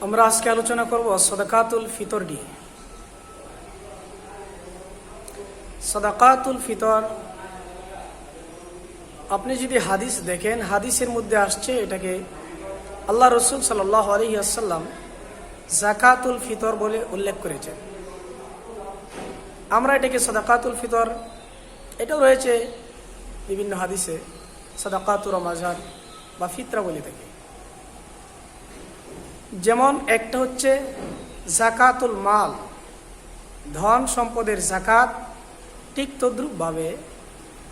আমরা আজকে আলোচনা করব সাদাকাতুল ফিতর নিয়ে। সাদাকাতুল ফিতর আপনি যদি হাদিস দেখেন, হাদিসের মধ্যে আসছে এটাকে আল্লাহ রসুল সাল্লাল্লাহু আলাইহি ওয়াসাল্লাম যাকাতুল ফিতর বলে উল্লেখ করেছেন। আমরা এটাকে সাদাকাতুল ফিতর, এটাও রয়েছে বিভিন্ন হাদিসে, সাদাকাতুর রমাজান বা ফিতরা বলে থাকে। যেমন একটা হচ্ছে যাকাতুল মাল, ধন সম্পদের যাকাত, ঠিক তদ্রূপভাবে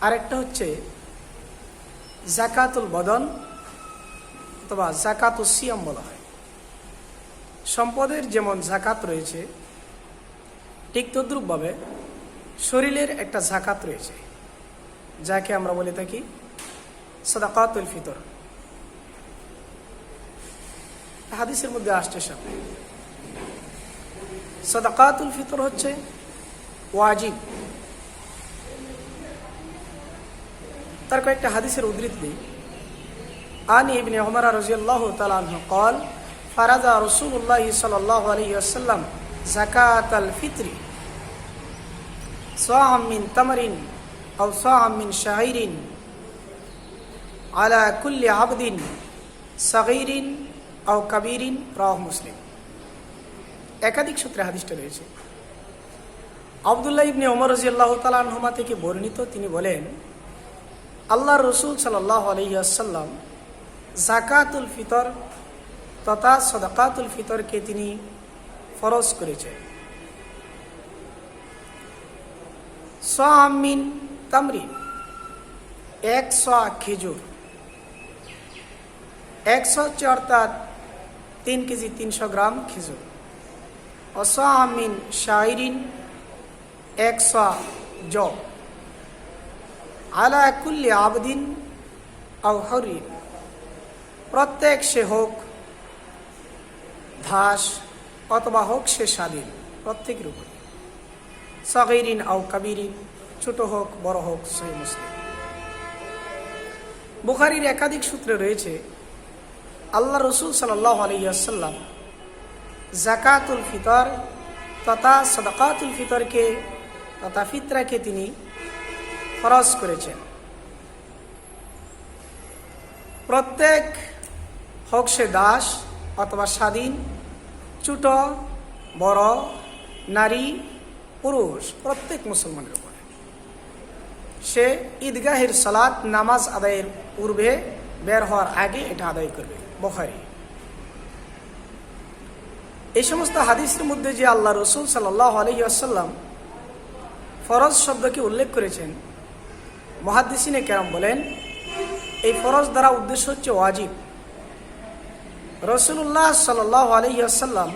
আরেকটা হচ্ছে যাকাতুল বদন অথবা যাকাতুল সিয়াম বলা হয়। সম্পদের যেমন যাকাত রয়েছে, ঠিক তদ্রূপভাবে শরীরের একটা যাকাত রয়েছে, যাকে আমরা বলে থাকি সাদাকাতুল ফিতর। হাদিসের মধ্যে আসছে সব। সাদাকাতুল ফিতর হচ্ছে ওয়াজিব। তার কয়েকটা হাদিসের উদ্ধৃতি দিই। আনি ইবনে উমর রাদিয়াল্লাহু তাআলা আনহু قال فرض رسول الله صلى الله عليه وسلم زكاة الفطر صاعا من تمر أو صاعا من شعير على كل عبد صغير أو كبير رواه মুসলিম। একাধিক সূত্রে হাদিসটা রয়েছে। আব্দুল্লাহ ইবনে উমর রাদিয়াল্লাহু তাআলা আনহুমা থেকে বর্ণিত, তিনি বলেন আল্লাহর রাসূল সাল্লাল্লাহু আলাইহি ওয়াসাল্লাম যাকাতুল ফিতর তথা সাদাকাতুল ফিতরকে তিনি ফরজ করেছেন। সামিন তামরিন, 100 খেজুর, 100 হচ্ছে অর্থাৎ 3 কেজি 300 গ্রাম খেজুর। অসামিন শাইরিন, 100 জব। আলা কুল্লি আবদিন আও হরিন, প্রত্যেক সে হোক দাস অথবা হোক সে স্বাধীন, প্রত্যেকের উপরে। সগীরিন আও কাবীরিন, ছোট হোক বড় হোক। সহিহ মুসলিম। বুখারীর একাধিক সূত্রে রয়েছে আল্লাহ রসুল সাল্লাল্লাহু আলাইহি ওয়াসাল্লাম যাকাতুল ফিতর তথা সাদাকাতুল ফিতরকে তথা ফিতরাকে তিনি ফরজ করেছেন। প্রত্যেক হোক সে দাস অথবা স্বাধীন, ছোট বড়, নারী পুরুষ, প্রত্যেক মুসলমানের উপরে। সে ঈদগাহের সালাত নামাজ আদায়ের পূর্বে বের হওয়ার আগে এটা আদায় করবে। বুখারী। এই সমস্ত হাদিসের মধ্যে যে আল্লাহ রসুল সাল্লাল্লাহু আলাইহি ওয়াসাল্লাম ফরজ শব্দকে উল্লেখ করেছেন, মুহাদ্দিসিনে কেরাম বলেন এই ফরজ দ্বারা উদ্দেশ্য হচ্ছে ওয়াজিব। রাসূলুল্লাহ সাল্লাল্লাহু আলাইহি ওয়াসাল্লাম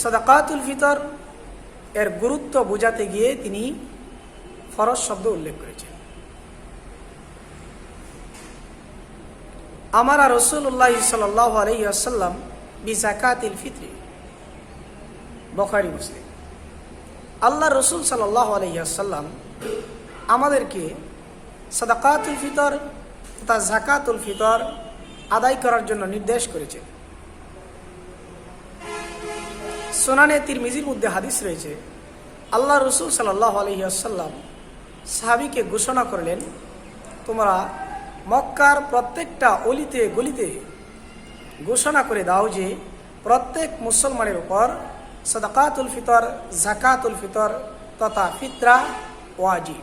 সাদাকাতুল ফিতর এর গুরুত্ব বোঝাতে গিয়ে তিনি ফরজ শব্দ উল্লেখ করেছেন। আমারা রাসূলুল্লাহ সাল্লাল্লাহু আলাইহি ওয়াসাল্লাম বিযাকাতিল ফিতরি, বুখারী মুসলিম। আল্লাহ রসুল সাল্লাল্লাহু আলাইহি ওয়াসাল্লাম আমাদেরকে সাদাকাতুল ফিতর তথা যাকাতুল ফিতর আদায় করার জন্য নির্দেশ করেছেন। সুনানে তিরমিজির মধ্যে হাদিস রয়েছে আল্লাহ রসুল সাল্লাল্লাহু আলাইহি ওয়াসাল্লাম সাহাবীকে ঘোষণা করলেন, তোমরা মক্কার প্রত্যেকটা অলিতে গলিতে ঘোষণা করে দাও যে প্রত্যেক মুসলমানের উপর সাদাকাতুল ফিতর, যাকাতুল ফিতর তথা ফিতরা ওয়াজিব।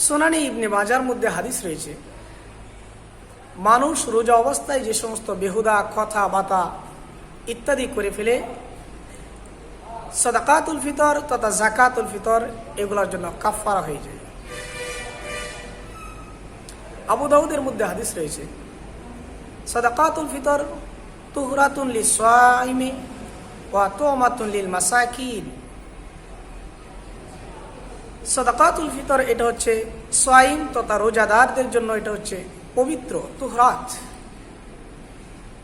সুনানে ইবনে মাজার মধ্যে হাদিস রয়েছে মানুষ রোজা অবস্থায় যে সমস্ত বেহুদা কথা বাতা ইত্যাদি করে ফেলে, সাদাকাতুল ফিতর তথা যাকাতুল ফিতর এগুলোর জন্য কাফারা হয়ে যায়। আবু দাউদের মধ্যে হাদিস রয়েছে সাদাকাতুল ফিতর তুহরাতুন লিস-সাইমি ওয়া তুমাতুন লিল মাসাকিন। সাদাকাতুল ফিতর এটা হচ্ছে সাইম তথা রোজাদারদের জন্য এটা হচ্ছে পবিত্র, তুহরাত,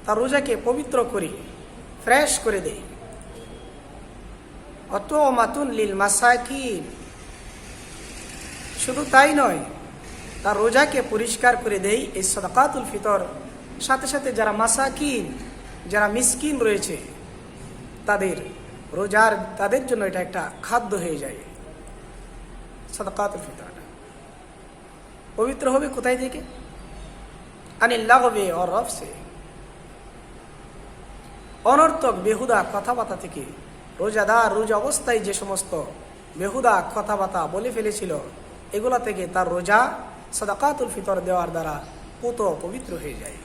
তার রোজাকে পবিত্র করে ফ্রেশ করে দেয়। ওয়া তুমাতুন লিল মাসাকিন, শুধু তাই নয়, তার রোজাকে পরিষ্কার করে দেই এই সাদাকাতুল ফিতর সাথে সাথে যারা মাসাকিন, যারা মিসকিন রয়েছে, তাদের জন্য এটা একটা খাদ্য হয়ে যায়। সাদাকাতুল ফিতরটা পবিত্র হবে কোথায় থেকে? আনিল লাগবে ওর রফসে, অনর্থক বেহুদা কথাবার্তা থেকে। রোজাদার রোজা অবস্থায় যে সমস্ত বেহুদা কথাবার্তা বলে ফেলেছিল, এগুলা থেকে তার রোজা সাদাকাতুল ফিতর দেওয়ার দ্বারা পবিত্র হয়ে যায়।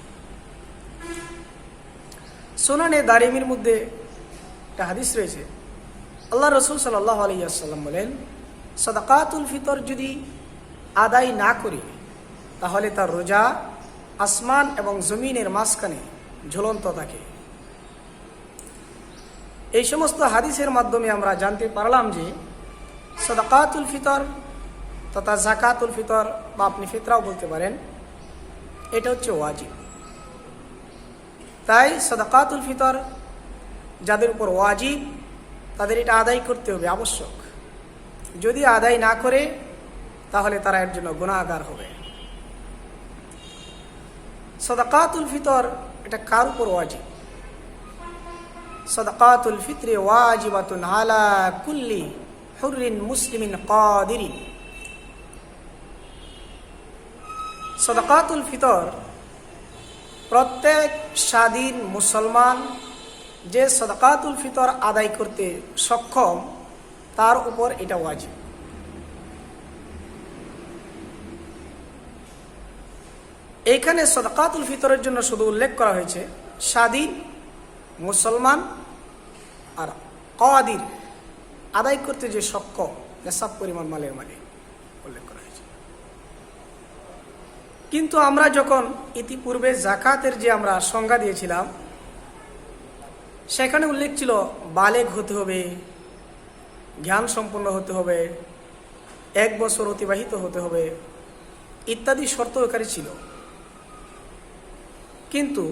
সুনানে দারিমির মধ্যে একটা হাদিস রয়েছে, আল্লাহ রসুল সাল্লাল্লাহু আলাইহি ওয়াসাল্লাম বলেন, সাদাকাতুল ফিতর যদি আদায় না করি তাহলে তার রোজা আসমান এবং জমিনের মাঝখানে ঝুলন্ত থাকে। এই সমস্ত হাদিসের মাধ্যমে আমরা জানতে পারলাম যে সাদাকাতুল ফিতর তথা যাকাতুল ফিতর, বা আপনি ফিতরাও বলতে পারেন, এটা হচ্ছে ওয়াজিব। তাই সাদাকাতুল ফিতর যাদের উপর ওয়াজিব, তাদের এটা আদায় করতে হবে, আবশ্যক। যদি আদায় না করে তাহলে তারা এর জন্য গুনাহগার হবে। সাদাকাতুল ফিতর এটা কার উপর ওয়াজিব? সাদাকাতুল ফিতরে ওয়াজিবাতুন আলা কুল্লি হুররিন মুসলিমিন কাদিরিন। সাদাকাতুল ফিতর প্রত্যেক স্বাধীন মুসলমান যে সাদাকাতুল ফিতর আদায় করতে সক্ষম, তার উপর এটা ওয়াজিব। এইখানে সাদাকাতুল ফিতরের জন্য শুধু উল্লেখ করা হয়েছে স্বাধীন মুসলমান আর কাদির, আদায় করতে যে সক্ষম, নেশাব পরিমাণ মালের মালিক উল্লেখ করা হয়েছে। কিন্তু আমরা যখন ইতিপূর্বে যাকাতের যে আমরা সংজ্ঞা দিয়েছিলাম, সেখানে উল্লেখ ছিল বালেগ হতে হবে, জ্ঞান সম্পন্ন হতে হবে, 1 বছর অতিবাহিত হতে হবে, ইত্যাদি শর্ত এখানে ছিল। কিন্তু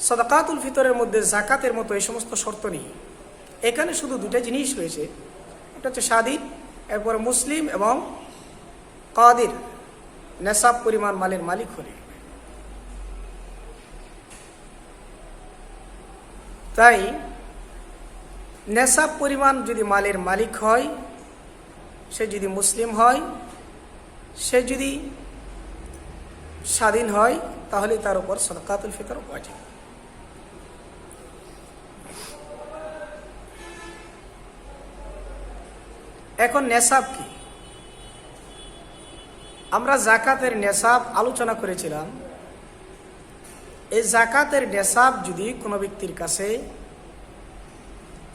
সাদাকাতুল ফিতরের মধ্যে যাকাতের মতো এই সমস্ত শর্ত নেই। এখানে শুধু 2টা জিনিস রয়েছে, একটা হচ্ছে স্বাধীন, এরপরে মুসলিম এবং কাদির, নেশাব পরিমাণ মালের মালিক হলে। তাই নেশাব পরিমাণ যদি মালের মালিক হয়, সে যদি মুসলিম হয়, সে যদি স্বাধীন হয়, তাহলে তার উপর সাদাকাতুল ফিতর ওয়াজিব। এখন নেশাব কি? আমরা যাকাতের নেশাব আলোচনা করেছিলাম। এই যাকাতের নেশাব যদি কোনো ব্যক্তির কাছে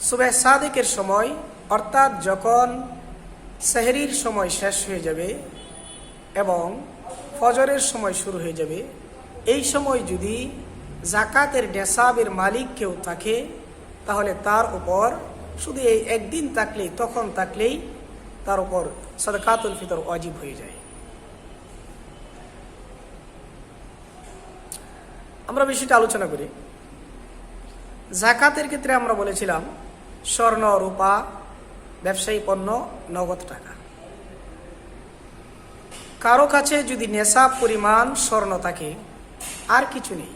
সুবহ সাদিকের সময়, অর্থাৎ যখন সেহরির সময় শেষ হয়ে যাবে এবং ফজরের সময় শুরু হয়ে যাবে, এই সময় যদি যাকাতের নেশাবের মালিক কেউ থাকে, তাহলে তার উপর শুধু এই একদিন থাকলেই, তখন থাকলেই তার উপর সাদাকাতুল ফিতর ওয়াজিব হয়ে যায়। আমরা বিষয়টা আলোচনা করি। যাকাতের ক্ষেত্রে আমরা বলেছিলাম স্বর্ণ, রূপা, ব্যবসায়ী পণ্য, নগদ টাকা। কারো কাছে যদি নেশাব পরিমাণ স্বর্ণ থাকে, আর কিছু নেই,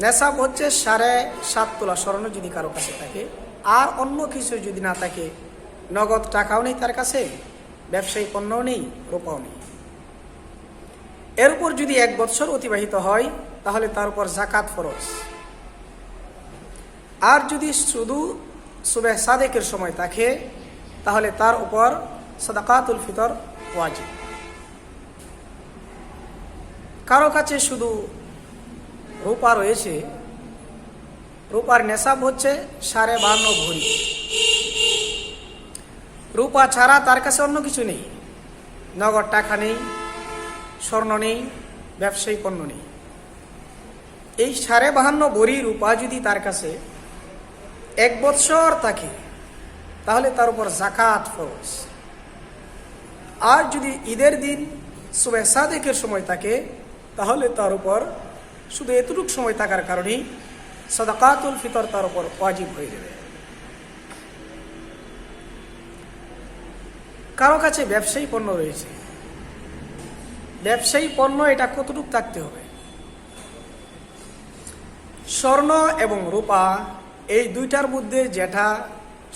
নেশাব হচ্ছে 7.5 তোলা স্বর্ণ যদি কারো কাছে থাকে, আর অন্য কিছু যদি না থাকে, নগদ টাকাও নেই তার কাছে, ব্যবসায়ী পণ্যও নেই, রূপাও নেই, এর উপর যদি 1 বছর অতিবাহিত হয়, তাহলে তার উপর যাকাত ফরজ। আর যদি শুধু সুবহ সাদেকের সময় থাকে, তাহলে তার উপর সাদাকাতুল ফিতর ওয়াজিব। কারো কাছে শুধু রূপা রয়েছে, রূপার নেশাব হচ্ছে 52.5 ভরি, রূপা ছাড়া তার কাছে অন্য কিছু নেই, নগদ টাকা নেই, স্বর্ণ নেই, ব্যবসায়ী পণ্য নেই। এই 52.5 ভরি রূপা যদি তার কাছে 1 বছর থাকে, তাহলে তার উপর যাকাত ফরজ। আর যদি ঈদের দিন সুবহ সাদেকের সময় থাকে, তাহলে তার উপর শুধু এতটুকু সময় থাকার কারণেই সাদাকাতুল ফিতর তার উপর ওয়াজিব হয়ে যাবে। কারো কাছে ব্যবসায়ী পণ্য রয়েছে, ব্যবসায়ী পণ্য এটা কতটুকু থাকতে হবে। স্বর্ণ এবং রূপা এই দুইটার মধ্যে যেটা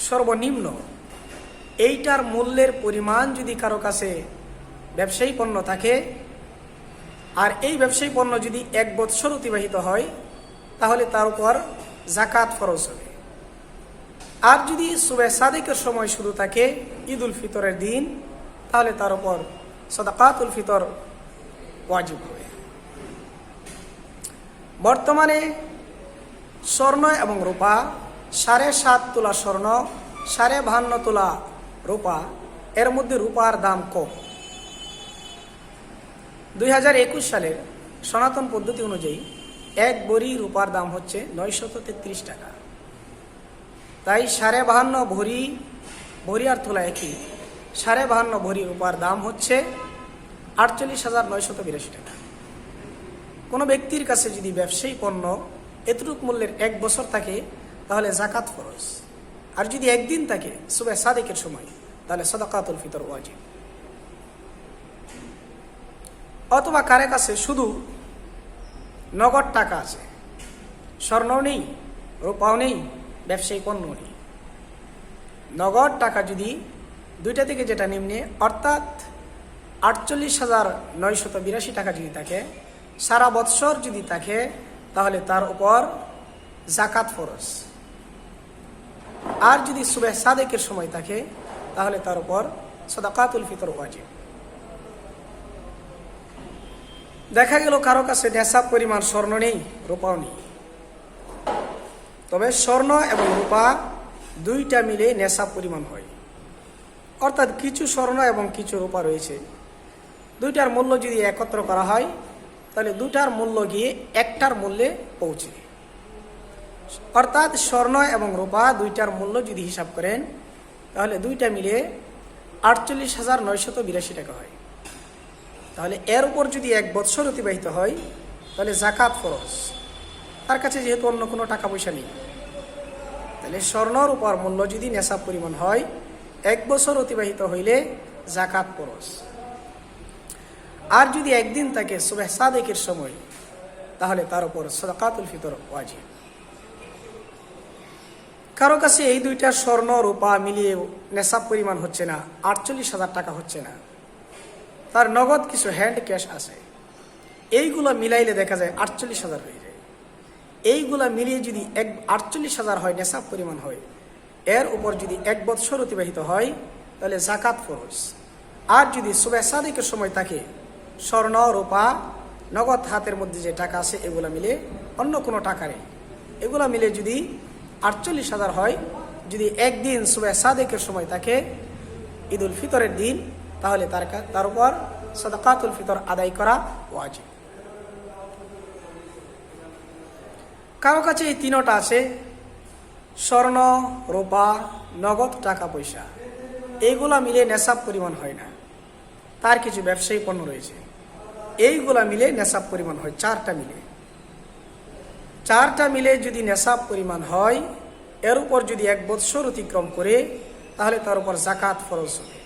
সর্বনিম্ন, এইটার মূল্যের পরিমাণ যদি কারো কাছে ব্যবসায়ী পণ্য থাকে, আর এই ব্যবসায়ী পণ্য যদি 1 বৎসর অতিবাহিত হয়, তাহলে তার উপর জাকাত ফরজ হবে। আর যদি সুবে সাদিকের সময় শুরু থাকে, ঈদ উল ফিতরের দিন, তাহলে তার উপর সাদাকাতুল ফিতর ওয়াজিব হবে। বর্তমানে স্বর্ণ এবং রূপা 7.5 তোলা স্বর্ণ, 52.5 তোলা রূপা, এর মধ্যে রূপার দাম কম। 2021 সালের সনাতন পদ্ধতি অনুযায়ী 1 ভরি রূপার দাম হচ্ছে 933 টাকা। তাই 52.5 ভরি আর তোলা একই, 52.5 ভরি রূপার দাম হচ্ছে 48,982 টাকা। কোনো ব্যক্তির কাছে যদি ব্যবসায়ী পণ্য এতটুক মূল্যের 1 বছর থাকে, তাহলে জাকাত ফরজ। আর যদি একদিন থাকে সুবে সাদিকের সময়, তাহলে সাদাকাতুল ফিতর ওয়াজিব। অথবা কারে কাছে শুধু নগদ টাকা আছে, স্বর্ণও নেই, রূপাও নেই, ব্যবসায়ী পণ্য নেই, নগদ টাকা যদি দুইটা থেকে যেটা নিম্নে, অর্থাৎ 48,982 টাকা যদি থাকে, সারা বৎসর যদি থাকে, তাহলে তার উপর জাকাত ফরজ। আর যদি সুবহ সাদেকের সময় থাকে, তাহলে তার উপর সাদাকাতুল ফিতর ওয়াজিব। দেখা গেল কারো কাছে নেশাব পরিমাণ স্বর্ণ নেই, রূপাও নেই, তবে স্বর্ণ এবং রূপা দুইটা মিলে নেশাব পরিমাণ হয়। অর্থাৎ কিছু স্বর্ণ এবং কিছু রূপা রয়েছে, দুইটার মূল্য যদি একত্র করা হয়, তাহলে দুটার মূল্য গিয়ে একটার মূল্যে পৌঁছে। অর্থাৎ স্বর্ণ এবং রূপা দুইটার মূল্য যদি হিসাব করেন, তাহলে দুইটা মিলে 48,982 টাকা হয়। তাহলে এর উপর যদি 1 বৎসর অতিবাহিত হয়, তাহলে জাকাত ফরজ। তার কাছে যেহেতু অন্য কোনো টাকা পয়সা নেই, তাহলে স্বর্ণর উপর মূল্য যদি নেশাব পরিমাণ হয়, 1 বছর অতিবাহিত হইলে জাকাত ফরজ। আর যদি একদিন থাকে সুবহ সাদেকের সময়, তাহলে তার উপর সাদাকাতুল ফিতর ওয়াজিব। কারো কাছে এই দুইটা স্বর্ণ রূপা মিলিয়ে নেশাব পরিমাণ হচ্ছে না, 48,000 টাকা হচ্ছে না, তার নগদ কিছু হ্যান্ড ক্যাশ আছে, এইগুলো মিলাইলে দেখা যায় 48,000 হয়ে যায়। এইগুলা মিলিয়ে যদি 48,000 হয়, নেশাব পরিমাণ হয়, এর উপর যদি 1 বৎসর অতিবাহিত হয়, তাহলে জাকাত ফরজ। আর যদি সুবহ সাদেকের সময় থাকে, স্বর্ণ রূপা নগদ হাতের মধ্যে যে টাকা আছে, এগুলা মিলে অন্য কোনো টাকা নেই, এগুলা মিলে যদি 48,000 হয়, যদি একদিন সুবহ সাদেকের সময় থাকে, ঈদ উল ফিতরের দিন, তাহলে তার উপর সাদাকাতুল ফিতর আদায় করা ওয়াজিব। কারো কাছে এই তিনটা আছে, স্বর্ণ রূপা নগদ টাকা পয়সা, এইগুলা মিলে নেশাব পরিমাণ হয় না, তার কিছু ব্যবসায়ী পণ্য রয়েছে, এইগুলা মিলে নেশাব পরিমাণ হয়। 4টা মিলে যদি নেশাব পরিমাণ হয়, এর উপর যদি 1 বৎসর অতিক্রম করে, তাহলে তার উপর জাকাত ফরজ হবে।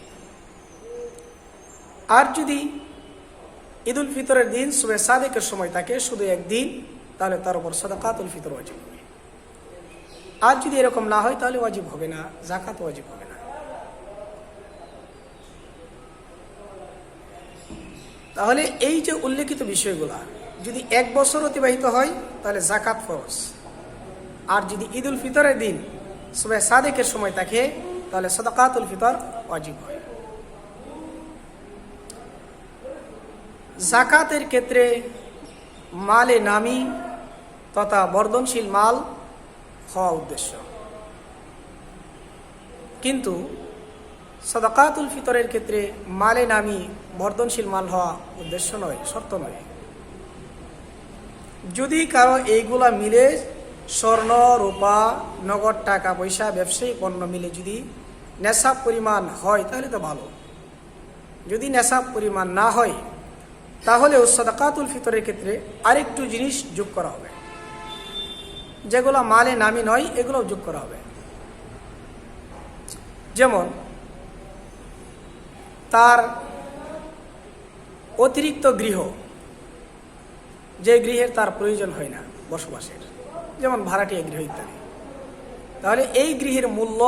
আর যদি ঈদ উল ফিতরের দিন সুবহ সাদেকের সময় থাকে, শুধু একদিন, তাহলে তার উপর সাদাকাতুল ফিতর ওয়াজিব হবে। আর যদি এরকম না হয়, তাহলে ওয়াজিব হবে না, জাকাত ওয়াজিব হবে না। তাহলে এই যে উল্লেখিত বিষয়গুলা যদি 1 বছর অতিবাহিত হয়, তাহলে জাকাত ফরজ। আর যদি ঈদ উল ফিতরের দিন সুবহ সাদেকের সময় থাকে, তাহলে সাদাকাতুল ফিতর ওয়াজিব হয়। জাকাতের ক্ষেত্রে মালে নামি তথা বর্ধনশীল মাল হওয়া উদ্দেশ্য, কিন্তু সাদাকাতুল ফিতরের ক্ষেত্রে মালে নামি বর্ধনশীল মাল হওয়া উদ্দেশ্য নয়, শর্ত নয়। যদি কারো এইগুলা মিলে, স্বর্ণ রূপা নগদ টাকা পয়সা ব্যবসায়ী পণ্য মিলে যদি নেশাব পরিমাণ হয়, তাহলে তো ভালো। যদি নেশাব পরিমাণ না হয়, তাহলে সাদাকাতুল ফিতরের ক্ষেত্রে আরেকটু জিনিস যোগ করা হবে, যেগুলো মালে নামি নয়, এগুলো যোগ করা হবে। যেমন তার অতিরিক্ত গৃহ, যে গৃহের তার প্রয়োজন হয় না বসবাসের, যেমন ভাড়াটিয়া গৃহ ইত্যাদি, তাহলে এই গৃহের মূল্য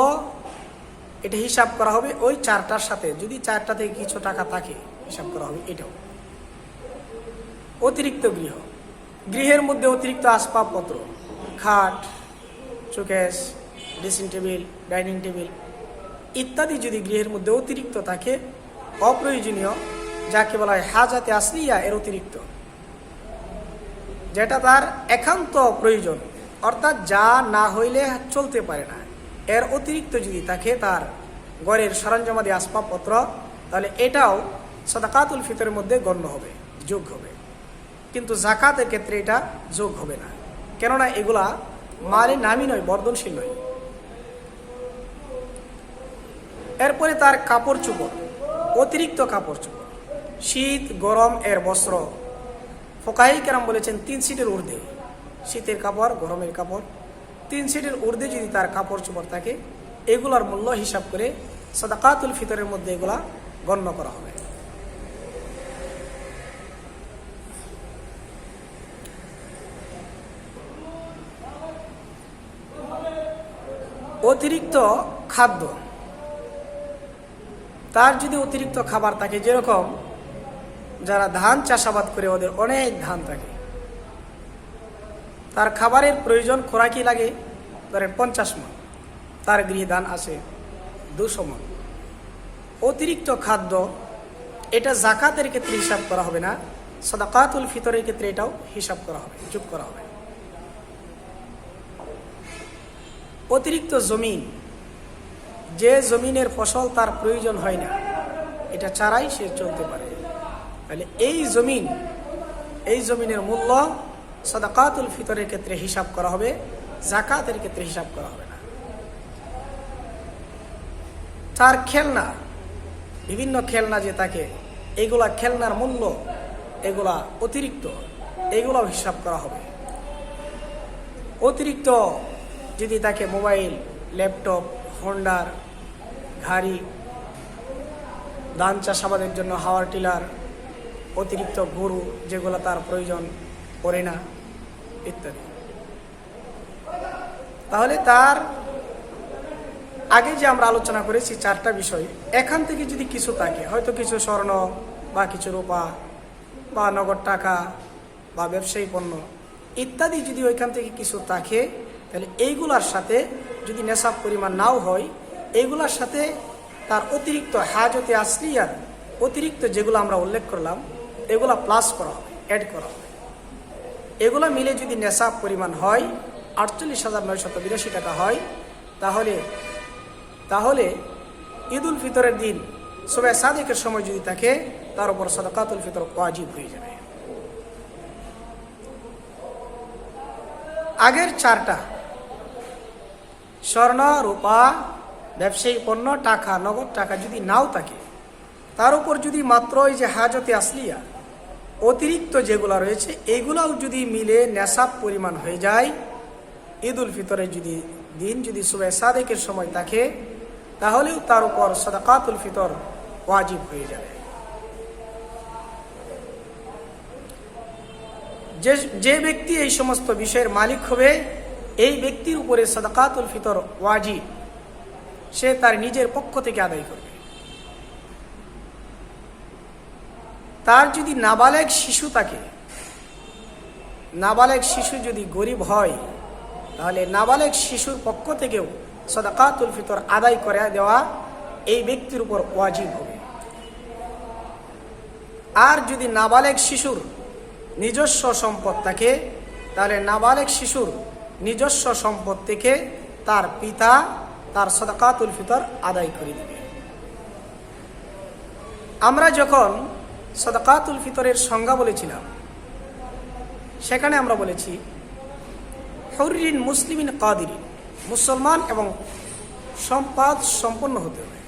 এটা হিসাব করা হবে ওই চারটার সাথে। যদি চারটা থেকে কিছু টাকা থাকে হিসাব করা হবে এটাও। অতিরিক্ত গৃহ, গৃহের মধ্যে অতিরিক্ত আসবাবপত্র, খাট, showcase, dressing table, dining table ইত্যাদি যদি গৃহের মধ্যে অতিরিক্ত থাকে, অপ্রয়োজনীয়, যাকে বলা হয় হাজাতে আসলিয়া, এর অতিরিক্ত, যেটা তার একান্ত প্রয়োজন, অর্থাৎ যা না হইলে চলতে পারে না, এর অতিরিক্ত যদি থাকে তার ঘরের সরঞ্জামাদি আসবাবপত্র, তাহলে এটাও সাদাকাতুল ফিতরের মধ্যে গণ্য হবে, যোগ হবে। কিন্তু জাকাতের ক্ষেত্রে এটা যোগ হবে না, কেননা এগুলা মালে নামই নয়, বর্ধনশীল নয়। এরপরে তার কাপড় চোপড়, অতিরিক্ত কাপড় চোপড়, শীত গরম এর বস্ত্র, ফোকাহি কেরাম বলেছেন 3 সিটের ঊর্ধ্বে, শীতের কাপড় গরমের কাপড় 3 সিটের ঊর্ধ্বে যদি তার কাপড় চোপড় থাকে, এগুলার মূল্য হিসাব করে সাদাকাতুল ফিতরের মধ্যে এগুলা গণ্য করা হবে। অতিরিক্ত খাদ্য, তার যদি অতিরিক্ত খাবার থাকে, যেরকম যারা ধান চাষাবাদ করে ওদের অনেক ধান থাকে, তার খাবারের প্রয়োজন খোরাকি লাগে ধরেন 50 মণ, তার গৃহে ধান আছে 200 মণ, অতিরিক্ত খাদ্য, এটা জাকাতের ক্ষেত্রে হিসাব করা হবে না, সাদাকাতুল ফিতরের ক্ষেত্রে এটাও হিসাব করা হবে, যোগ করা হবে। অতিরিক্ত জমিন, যে জমিনের ফসল তার প্রয়োজন হয় না, এটা ছাড়াই সে চলতে পারে, তাহলে এই জমিনের মূল্য সাদাকাতুল ফিতরের ক্ষেত্রে হিসাব করা হবে, জাকাতের ক্ষেত্রে হিসাব করা হবে না। তার খেলনা, বিভিন্ন খেলনা যে থাকে, এগুলা খেলনার মূল্য, এগুলা অতিরিক্ত, এগুলাও হিসাব করা হবে। অতিরিক্ত যদি তাকে মোবাইল, ল্যাপটপ, হোন্ডার, গাড়ি, ধান চাষাবাদের জন্য হাওয়ার টিলার, অতিরিক্ত গরু যেগুলো তার প্রয়োজন পড়ে না ইত্যাদি, তাহলে তার আগে যে আমরা আলোচনা করেছি 4টা বিষয়, এখান থেকে যদি কিছু থাকে, হয়তো কিছু স্বর্ণ বা কিছু রূপা বা নগদ টাকা বা ব্যবসায়ী পণ্য ইত্যাদি যদি ওইখান থেকে কিছু থাকে, তাহলে এইগুলার সাথে যদি নেশাব পরিমাণ নাও হয়, এইগুলার সাথে তার অতিরিক্ত হাজতে আসলিয়ার অতিরিক্ত যেগুলো আমরা উল্লেখ করলাম, এগুলা প্লাস করা হবে, অ্যাড করা হবে। এগুলো মিলে যদি নেশাব পরিমাণ হয় 48,982 টাকা হয়, তাহলে ঈদুল ফিতরের দিন সুবহে সাদিকের সময় যদি থাকে, তার উপর সাদাকাতুল ফিতর ওয়াজিব হয়ে যাবে। আগের 4টা স্বর্ণ, রূপা, ব্যবসায়ী পণ্য, টাকা, নগদ টাকা যদি নাও থাকে, তার উপর যদি মাত্র এই যে হাজতে আসলিয়া অতিরিক্ত যেগুলো রয়েছে, এগুলাও যদি মিলে নেশাব পরিমাণ হয়ে যায়, ঈদুল ফিতরের দিন যদি সুবহে সাদিকের সময় থাকে, তাহলেও তার উপর সাদাকাতুল ফিতর ওয়াজিব হয়ে যাবে। যে ব্যক্তি এই সমস্ত বিষয়ের মালিক হবে, এই ব্যক্তির উপরে সাদাকাতুল ফিতর ওয়াজিব, সে তার নিজের পক্ষ থেকে আদায় করবে। তার যদি নাবালেগ শিশু থাকে, নাবালেগ শিশু যদি গরিব হয়, তাহলে নাবালেগ শিশুর পক্ষ থেকেও সাদাকাতুল ফিতর আদায় করে দেওয়া এই ব্যক্তির উপর ওয়াজিব হবে। আর যদি নাবালেগ শিশুর নিজস্ব সম্পদ থাকে, তাহলে নাবালেগ শিশুর নিজস্ব সম্পদ থেকে তার পিতা তার সাদাকাতুল ফিতর আদায় করে দেবে। আমরা যখন সাদাকাতুল ফিতরের সংজ্ঞা বলেছিলাম, সেখানে আমরা বলেছি হুররিন মুসলিমিন কাদিরিন, মুসলমান এবং সম্পদ সম্পন্ন হতে হবে।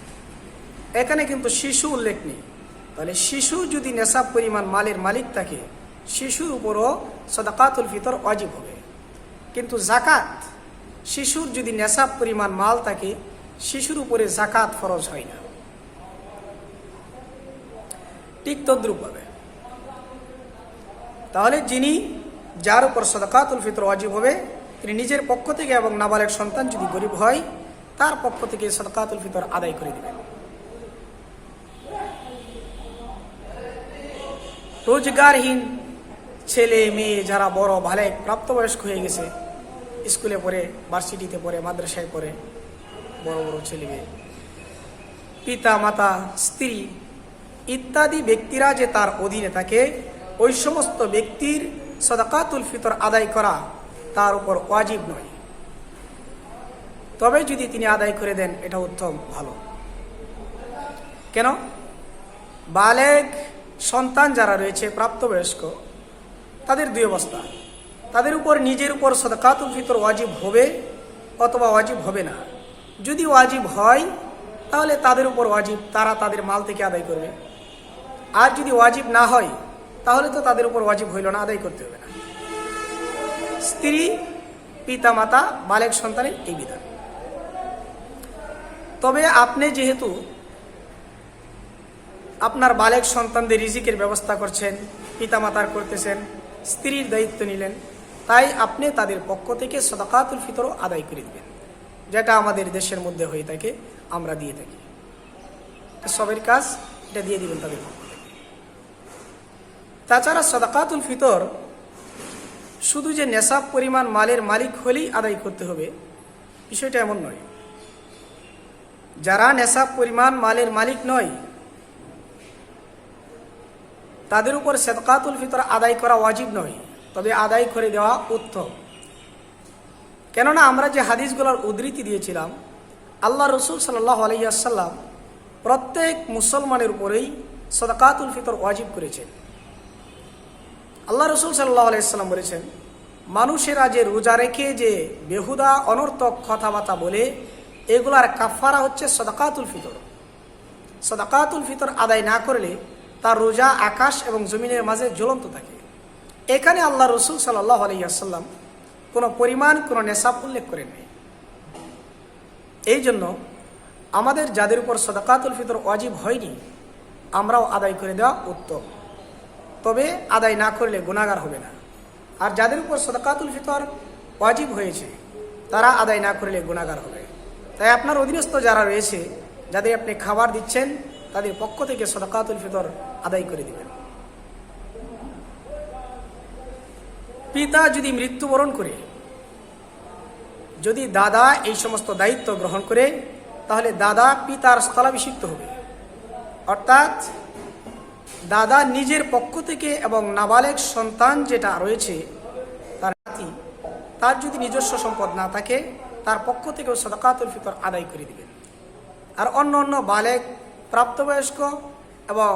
এখানে কিন্তু শিশু উল্লেখ নেই, তাহলে শিশু যদি নেশাব পরিমাণ মালের মালিক থাকে, শিশুর উপরও সাদাকাতুল ফিতর ওয়াজিব হবে। কিন্তু জাকাত, শিশুর যদি নেশাব পরিমাণ মাল থাকে, শিশুর উপরে জাকাত ফরজ হয় না। ঠিক তদ্রূপভাবে তাহলে যার উপর সাদাকাতুল ফিতর ওয়াজিব হবে তিনি নিজের পক্ষ থেকে এবং নাবালেগ সন্তান যদি গরিব হয় তার পক্ষ থেকে সাদাকাতুল ফিতর আদায় করে দিবেন। রোজগারহীন ছেলে মেয়ে যারা বড় বালেগ প্রাপ্তবয়স্ক হয়ে গেছে, স্কুলে পড়ে, ভার্সিটিতে পড়ে, মাদ্রাসায় পড়ে, বড় বড় ছেলে মেয়ে, পিতা মাতা, স্ত্রী ইত্যাদি ব্যক্তিরা যে তার অধীনে থাকে, ওই সমস্ত ব্যক্তির সাদাকাতুল ফিতর আদায় করা তার উপর ওয়াজিব নয়। তবে যদি তিনি আদায় করে দেন এটা উত্তম, ভালো। কেন? বালেগ সন্তান যারা রয়েছে প্রাপ্তবয়স্ক, তাদের দুই অবস্থা। তাদের উপর নিজের উপর সাদাকাতুল ফিতর ওয়াজিব হবে অথবা ওয়াজিব হবে না। যদি ওয়াজিব হয় তাহলে তাদের উপর ওয়াজিব, তারা তাদের মাল থেকে আদায় করবে। আর যদি ওয়াজিব না হয় তাহলে তো তাদের উপর ওয়াজিব হইল না, আদায় করতে হবে না। স্ত্রী, পিতা মাতা, বালেগ সন্তানের এই বিধান। তবে আপনি যেহেতু আপনার বালেগ সন্তানদের রিজিকের ব্যবস্থা করছেন, পিতা মাতার করতেছেন, স্ত্রীর দায়িত্ব নিলেন, তাই আপনি তাদের পক্ষ থেকে সাদাকাতুল ফিতরও আদায় করে দিবেন, যেটা আমাদের দেশের মধ্যে হয়ে থাকে, আমরা দিয়ে থাকি। সবের কাজ এটা দিয়ে দিবেন তাদের পক্ষ থেকে। তাছাড়া সাদাকাতুল ফিতর শুধু যে নেশাব পরিমাণ মালের মালিক হলেই আদায় করতে হবে বিষয়টা এমন নয়। যারা নেশাব পরিমাণ মালের মালিক নয় তাদের উপর সাদাকাতুল ফিতর আদায় করা ওয়াজিব নয়, তবে আদায় করে দেওয়া উত্তম। কেননা আমরা যে হাদিসগুলোর উদ্ধৃতি দিয়েছিলাম, আল্লাহ রসুল সাল্লাল্লাহু আলাইহি ওয়াসাল্লাম প্রত্যেক মুসলমানের উপরেই সাদাকাতুল ফিতর ওয়াজিব করেছেন। আল্লাহ রসুল সাল্লাল্লাহু আলাইহি ওয়াসাল্লাম বলেছেন, মানুষেরা যে রোজা রেখে যে বেহুদা অনর্থক কথাবার্তা বলে, এগুলার কাফারা হচ্ছে সাদাকাতুল ফিতর। সাদাকাতুল ফিতর আদায় না করলে তার রোজা আকাশ এবং জমিনের মাঝে জ্বলন্ত থাকে। এখানে আল্লাহ রসুল সাল্লাল্লাহু আলাইহি ওয়াসাল্লাম কোনো পরিমাণ, কোনো নেশাব উল্লেখ করেননি। এই জন্য আমাদের যাদের উপর সাদাকাতুল ফিতর ওয়াজিব হয়নি, আমরাও আদায় করে দেওয়া উত্তম। তবে আদায় না করলে গুনাহগার হবে না। আর যাদের উপর সাদাকাতুল ফিতর ওয়াজিব হয়েছে তারা আদায় না করলে গুনাহগার হবে। তাই আপনার অধীনস্থ যারা রয়েছে, যাদের আপনি খাবার দিচ্ছেন, তাদের পক্ষ থেকে সাদাকাতুল ফিতর আদায় করে দিবেন। পিতা যদি মৃত্যুবরণ করে, যদি দাদা এই সমস্ত দায়িত্ব গ্রহণ করে, তাহলে দাদা পিতার স্থলাভিষিক্ত হবে। অর্থাৎ দাদা নিজের পক্ষ থেকে এবং নাবালেগ সন্তান যেটা রয়েছে তার নাতি, তার যদি নিজস্ব সম্পদ না থাকে তার পক্ষ থেকেও সাদাকাতুল ফিতর আদায় করে দিবেন। আর অন্য অন্য বালেগ, প্রাপ্তবয়স্ক এবং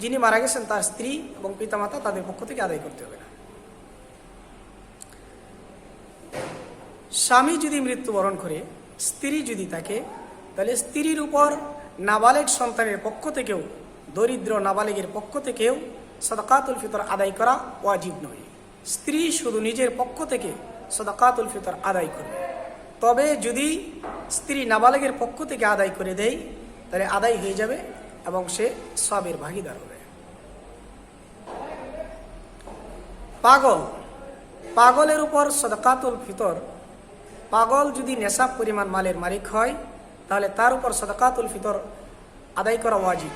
যিনি মারা গেছেন তার স্ত্রী এবং পিতামাতা, তাদের পক্ষ থেকে আদায় করতে হবে না। স্বামী যদি মৃত্যুবরণ করে, স্ত্রী যদি থাকে, তাহলে স্ত্রীর উপর নাবালেগ সন্তানের পক্ষ থেকেও, দরিদ্র নাবালেগের পক্ষ থেকেও সাদাকাতুল ফিতর আদায় করা ওয়াজিব নয়। স্ত্রী শুধু নিজের পক্ষ থেকে সাদাকাতুল ফিতর আদায় করবে। তবে যদি স্ত্রী নাবালেগের পক্ষ থেকে আদায় করে দেয় তাহলে আদায় হয়ে যাবে এবং সে সবের ভাগিদার হবে। পাগলের উপর সাদাকাতুল ফিতর, পাগল যদি নেশাব পরিমাণ মালের মালিক হয় তাহলে তার উপর সাদাকাতুল ফিতর আদায় করা ওয়াজিব।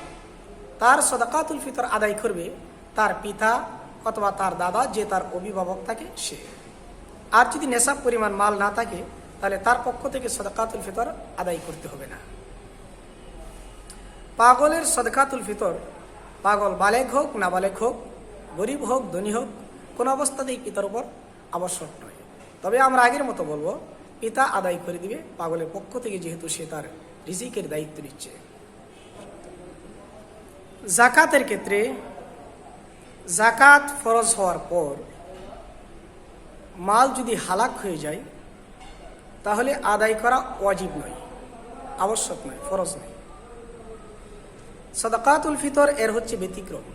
তার সাদাকাতুল ফিতর আদায় করবে তার পিতা অথবা তার দাদা, যে তার অভিভাবক থাকে সে। আর যদি নেশাব পরিমাণ মাল না থাকে তাহলে তার পক্ষ থেকে সাদাকাতুল ফিতর আদায় করতে হবে না। পাগলের সাদাকাতুল ফিতর, পাগল বালেগ হোক, নাবালেগ হোক, গরিব হোক, ধনী হোক, কোন অবস্থাতেই পিতার উপর আবশ্যক নয়। তবে আমরা আগের মতো বলবো, পিতা আদায় করে দিবে পাগলের পক্ষ থেকে, যেহেতু সে তার রিজিকের দায়িত্ব নিচ্ছে। জাকাতের ক্ষেত্রে, জাকাত ফরজ হওয়ার পর মাল যদি হালাক হয়ে যায় তাহলে আদায় করা ওয়াজিব নয়, আবশ্যক নয়, ফরজ নয়। সাদাকাতুল ফিতর এর হচ্ছে ব্যতিক্রম।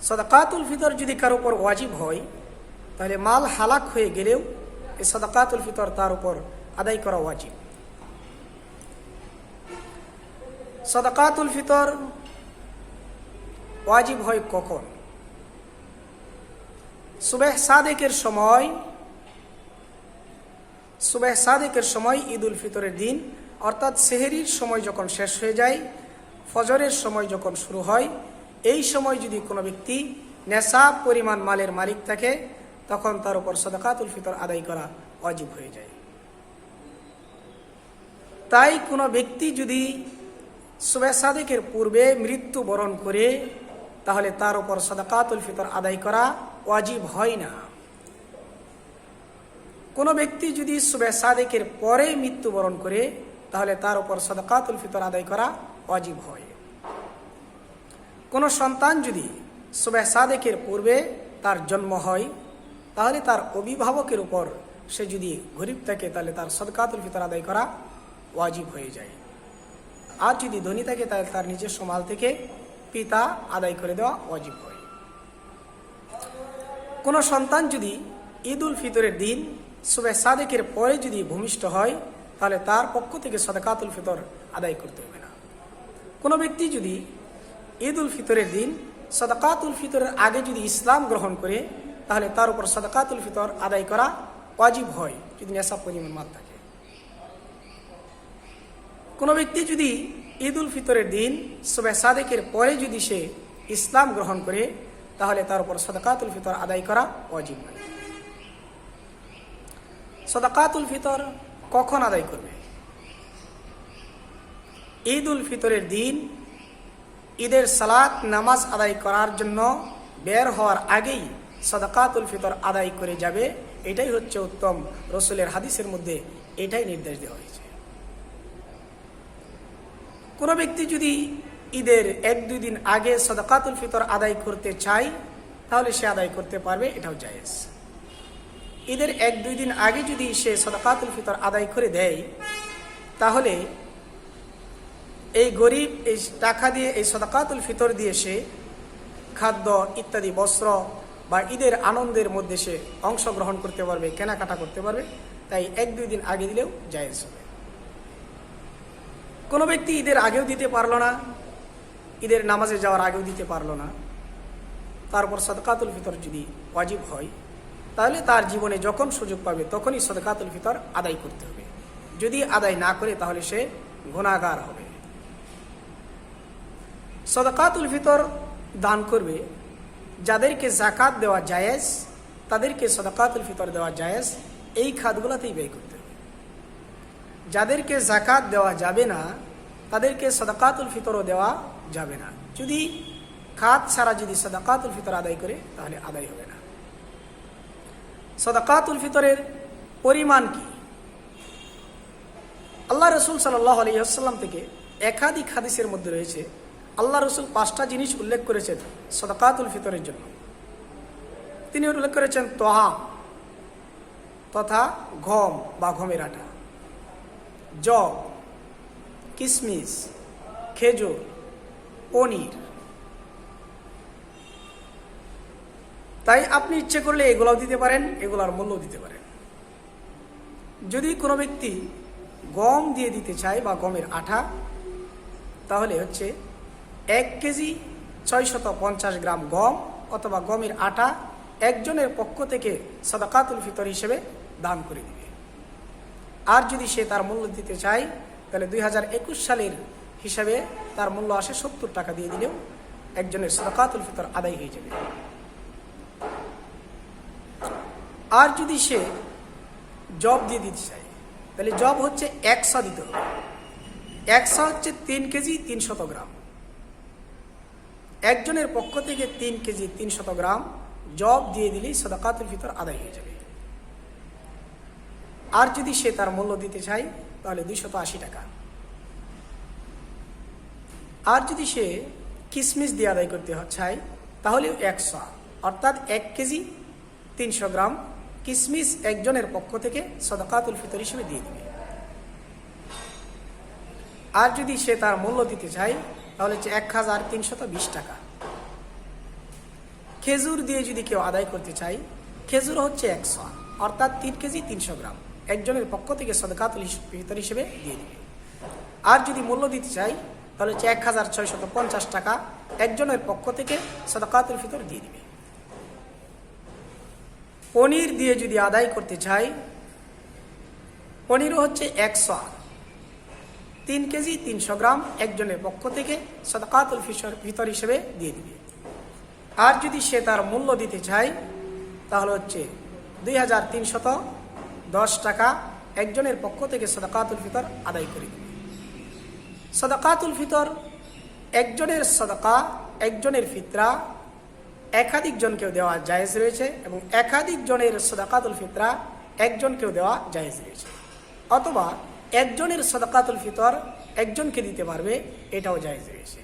সাদাকাতুল ফিতর যদি কারো উপর ওয়াজিব হয় তাহলে মাল হালাক হয়ে গেলেও এই সাদাকাতুল ফিতর তার উপর আদায় করা ওয়াজিব। সাদাকাতুল ফিতর ওয়াজিব হয় কখন? সুবহ সাদেকের সময় ঈদ উল ফিতরের দিন, অর্থাৎ সেহরির সময় যখন শেষ হয়ে যায়, ফজরের সময় যখন শুরু হয়, এই সময় যদি কোনো ব্যক্তি নেশাব পরিমাণ মালের মালিক থাকে, তখন তার উপর সাদাকাতুল ফিতর আদায় করা ওয়াজিব হয়ে যায়। তাই কোনো ব্যক্তি যদি সুবহ সাদেকের পূর্বে মৃত্যুবরণ করে, তাহলে তার উপর সাদাকাতুল ফিতর আদায় করা ওয়াজিব হয় না। কোনো ব্যক্তি যদি সুবহ সাদেকের পরে মৃত্যুবরণ করে, তাহলে তার উপর সাদাকাতুল ফিতর আদায় করা ওয়াজিব হয়। কোনো সন্তান যদি সুবহ সাদেকের পূর্বে তার জন্ম হয়, তাহলে তার অভিভাবকের উপর, সে যদি গরিব থাকে, তাহলে তার সাদাকাতুল ফিতর আদায় করা ওয়াজিব হয়ে যায়। আর যদি ধনী থাকে, তাহলে তার নিজস্ব মাল থেকে পিতা আদায় করে দেওয়া ওয়াজিব হয়। কোনো সন্তান যদি ঈদ উল ফিতরের দিন সুবহ সাদেকের পরে যদি ভূমিষ্ঠ হয়, তাহলে তার পক্ষ থেকে সাদাকাতুল ফিতর আদায় করতে হবে না। কোনো ব্যক্তি যদি ঈদ উল ফিতরের দিন সাদাকাতুল ফিতরের আগে যদি ইসলাম গ্রহণ করে, তাহলে তার উপর সাদাকাতুল ফিতর আদায় করা ওয়াজিব হয়, যদি নেশাব পরিমাণ মাল থাকে। কোনো ব্যক্তি যদি ঈদ উল ফিতরের দিন সুবহ সাদেকের পরে যদি সে ইসলাম গ্রহণ করে, তাহলে তার উপর সাদাকাতুল ফিতর আদায় করা ওয়াজিব হয়। সাদাকাতুল ফিতর কখন আদায় করবে? ঈদ উল ফিতরের দিন ঈদের সালাত নামাজ আদায় করার জন্য বের হওয়ার আগেই সাদাকাতুল ফিতর আদায় করে যাবে, এটাই হচ্ছে উত্তম। রসুলের হাদিসের মধ্যে এটাই নির্দেশ দেওয়া হয়েছে। কোনো ব্যক্তি যদি ঈদের 1-2 দিন আগে সাদাকাতুল ফিতর আদায় করতে চায়, তাহলে সে আদায় করতে পারবে, এটাও জায়েজ। ঈদের 1-2 দিন আগে যদি সে সাদাকাতুল ফিতর আদায় করে দেয়, তাহলে এই গরিব এই টাকা দিয়ে, এই সাদাকাতুল ফিতর দিয়ে সে খাদ্য ইত্যাদি বস্ত্র বা ঈদের আনন্দের মধ্যে সে অংশগ্রহণ করতে পারবে, কেনাকাটা করতে পারবে। তাই 1-2 দিন আগে দিলেও জায়েজ হবে। কোনো ব্যক্তি ঈদের আগেও দিতে পারলো না, ঈদের নামাজে যাওয়ার আগেও দিতে পারলো না, তারপর সাদাকাতুল ফিতর যদি ওয়াজিব হয়, তাহলে তার জীবনে যখন সুযোগ পাবে তখনই সাদাকাতুল ফিতর আদায় করতে হবে। যদি আদায় না করে, তাহলে সে গুনাহগার হবে। সাদাকাতুল ফিতর দান করবে যাদেরকে যাকাত দেওয়া জায়েজ, তাদেরকে সাদাকাতুল ফিতর দেওয়া জায়েজ, এই খাতগুলোতেই ব্যয় করতে হবে। যাদেরকে যাকাত দেওয়া যাবে না, তাদেরকে সাদাকাতুল ফিতরও দেওয়া যাবে না। যদি খাত ছাড়া যদি সাদাকাতুল ফিতর আদায় করে, তাহলে আদায় হবে না। সাদাকাতুল ফিতরের পরিমাণ কি? আল্লাহ রসুল সাল্লাল্লাহু আলাইহি ওয়াসাল্লাম থেকে একাধিক হাদিসের মধ্যে রয়েছে, আল্লাহ রসুল 5টা জিনিস উল্লেখ করেছেন সাদাকাতুল ফিতরের জন্য। তিনি উল্লেখ করেছেন তোহা তথা গম বা গমের আটা, জব, কিশমিশ, খেজুর, পনির। তাই আপনি ইচ্ছে করলে এগুলাও দিতে পারেন, এগুলার মূল্য দিতে পারেন। যদি কোনো ব্যক্তি গম দিয়ে দিতে চায় বা গমের আটা, তাহলে হচ্ছে 1 কেজি 650 গ্রাম গম অথবা গমের আটা একজনের পক্ষ থেকে সাদাকাতুল ফিতর হিসেবে দান করে দিবে। আর যদি সে তার মূল্য দিতে চায়, তাহলে 2021 সালের হিসাবে তার মূল্য আসে 70 টাকা দিয়ে দিলেও একজনের সাদাকাতুল ফিতর আদায় হয়ে যাবে। আর যদি সে জব দিয়ে দিতে চায়, তাহলে জব হচ্ছে 100 দিতে হবে। 100 হচ্ছে 3 কেজি 300 গ্রাম। একজনের পক্ষ থেকে 3 কেজি 300 গ্রাম জব দিয়ে দিলেই সাদাকাতুল ফিতর আদায় হয়ে যাবে। আর যদি সে তার মূল্য দিতে চায়, তাহলে 280 টাকা। আর যদি সে কিশমিশ দিয়ে আদায় করতে চায়, তাহলে 100, অর্থাৎ 1 কেজি 300 গ্রাম কিশমিশ একজনের পক্ষ থেকে সাদাকাতুল ফিতর হিসেবে দিয়ে দিবে। আর যদি সে তার মূল্য দিতে চায়, তাহলে হচ্ছে 1320 টাকা। খেজুর দিয়ে যদি কেউ আদায় করতে চায়, খেজুর হচ্ছে 100, অর্থাৎ 3 কেজি 300 গ্রাম একজনের পক্ষ থেকে সাদাকাতুল ফিতর হিসেবে দিয়ে দিবে। আর যদি মূল্য দিতে চায়, তাহলে হচ্ছে 1650 টাকা একজনের পক্ষ থেকে সাদাকাতুল ফিতর দিয়ে দিবে। পনির দিয়ে যদি আদায় করতে চাই, পনিরও হচ্ছে 3 কেজি 300 গ্রাম একজনের পক্ষ থেকে সাদাকাতুল ফিতর হিসেবে দিয়ে দিবে। আর যদি সে তার মূল্য দিতে চায় তাহলে হচ্ছে 2310 টাকা একজনের পক্ষ থেকে সাদাকাতুল ফিতর আদায় করে দিবে। সাদাকাতুল ফিতর একজনের সাদাকা, একজনের ফিতরা একাধিক জনকেও দেওয়া জায়েজ রয়েছে এবং একাধিক জনের সাদাকাতুল ফিতরা একজনকেও দেওয়া জায়েজ রয়েছে, অথবা একজনের সাদাকাতুল ফিতর একজনকে দিতে পারবে, এটাও জায়েজ রয়েছে।